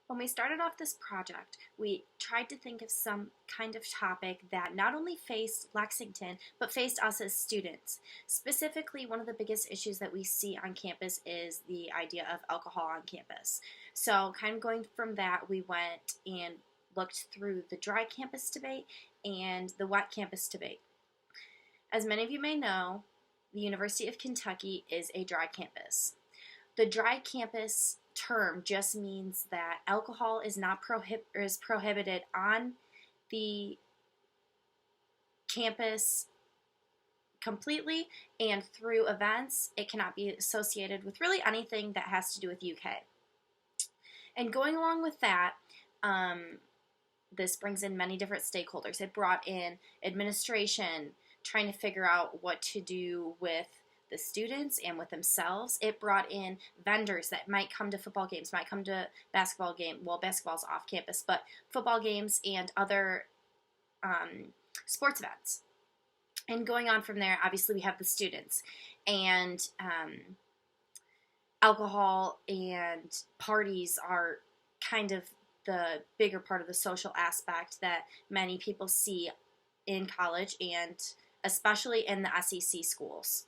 When we started off this project, we tried to think of some kind of topic that not only faced Lexington, but faced us as students. Specifically, one of the biggest issues that we see on campus is the idea of alcohol on campus. So, kind of going from that, we went and looked through the dry campus debate and the wet campus debate. As many of you may know, the University of Kentucky is a dry campus. The dry campus term just means that alcohol is not prohibited on the campus completely, and through events it cannot be associated with really anything that has to do with UK. And going along with that, this brings in many different stakeholders. It brought in administration trying to figure out what to do with the students and with themselves. It brought in vendors that might come to football games, might come to basketball game. Well, basketball's off campus, but football games and other sports events. And going on from there, obviously we have the students and alcohol and parties are kind of the bigger part of the social aspect that many people see in college and especially in the SEC schools.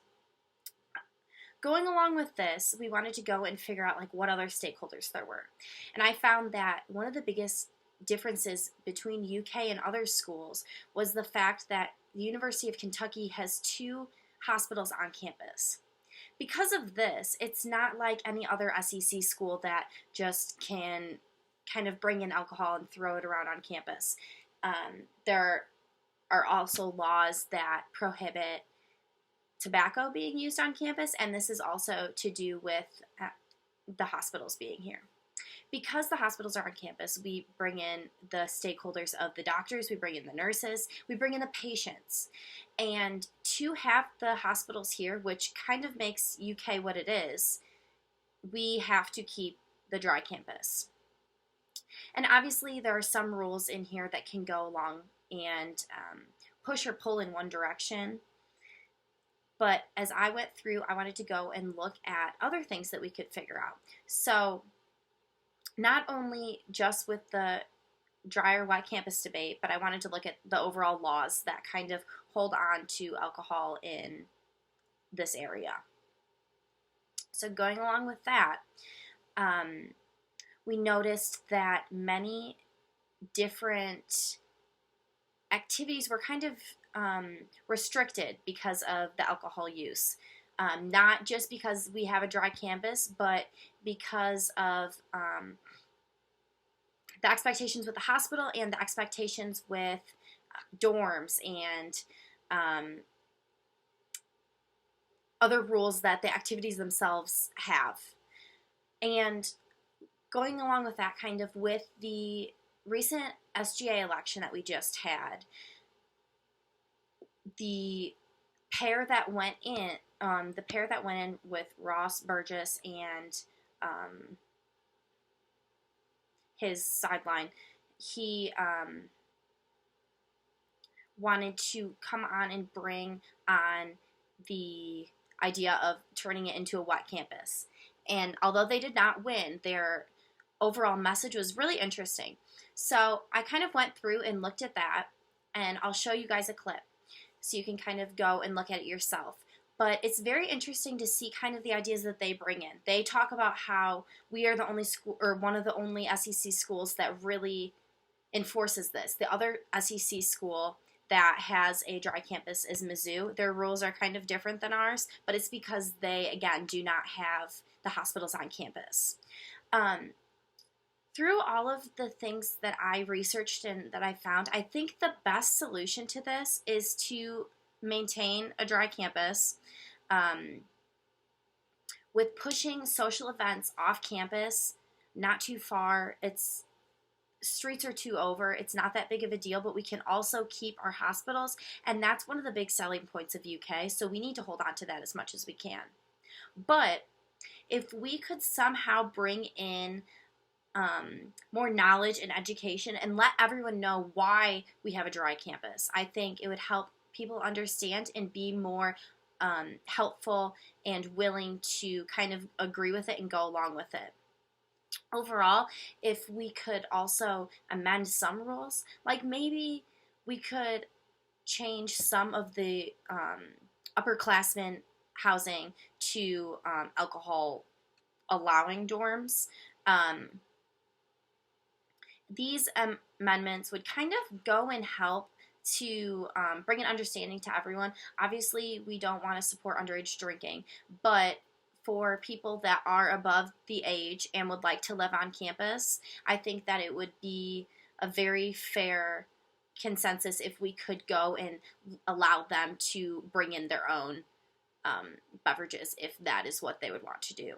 Going along with this, we wanted to go and figure out like what other stakeholders there were. And I found that one of the biggest differences between UK and other schools was the fact that the University of Kentucky has 2 hospitals on campus. Because of this, it's not like any other SEC school that just can kind of bring in alcohol and throw it around on campus. There are also laws that prohibit tobacco being used on campus, and this is also to do with the hospitals being here. Because the hospitals are on campus, we bring in the stakeholders of the doctors, we bring in the nurses, we bring in the patients. And to have the hospitals here, which kind of makes UK what it is, we have to keep the dry campus. And obviously there are some rules in here that can go along and push or pull in one direction. But as I went through, I wanted to go and look at other things that we could figure out. So not only just with the dry or wet campus debate, but I wanted to look at the overall laws that kind of hold on to alcohol in this area. So going along with that, we noticed that many different activities were kind of restricted because of the alcohol use. Not just because we have a dry campus, but because of the expectations with the hospital and the expectations with dorms and other rules that the activities themselves have. And going along with that, kind of with the recent SGA election that we just had, the pair that went in, with Ross Burgess and his sideline, he wanted to come on and bring on the idea of turning it into a wet campus. And although they did not win, their overall message was really interesting. So I kind of went through and looked at that, and I'll show you guys a clip so you can kind of go and look at it yourself. But it's very interesting to see kind of the ideas that they bring in. They talk about how we are the only school, or one of the only SEC schools that really enforces this. The other SEC school that has a dry campus is Mizzou. Their rules are kind of different than ours, but it's because they, again, do not have the hospitals on campus. Through all of the things that I researched and that I found, I think the best solution to this is to maintain a dry campus with pushing social events off campus, not too far. It's streets are too over. It's not that big of a deal, but we can also keep our hospitals, and that's one of the big selling points of UK, so we need to hold on to that as much as we can. But if we could somehow bring in more knowledge and education and let everyone know why we have a dry campus, I think it would help people understand and be more helpful and willing to kind of agree with it and go along with it. overall, if we could also amend some rules, like maybe we could change some of the upperclassmen housing to alcohol allowing dorms. Um, these amendments would kind of go and help to bring an understanding to everyone. Obviously, we don't want to support underage drinking, but for people that are above the age and would like to live on campus, I think that it would be a very fair consensus if we could go and allow them to bring in their own beverages if that is what they would want to do.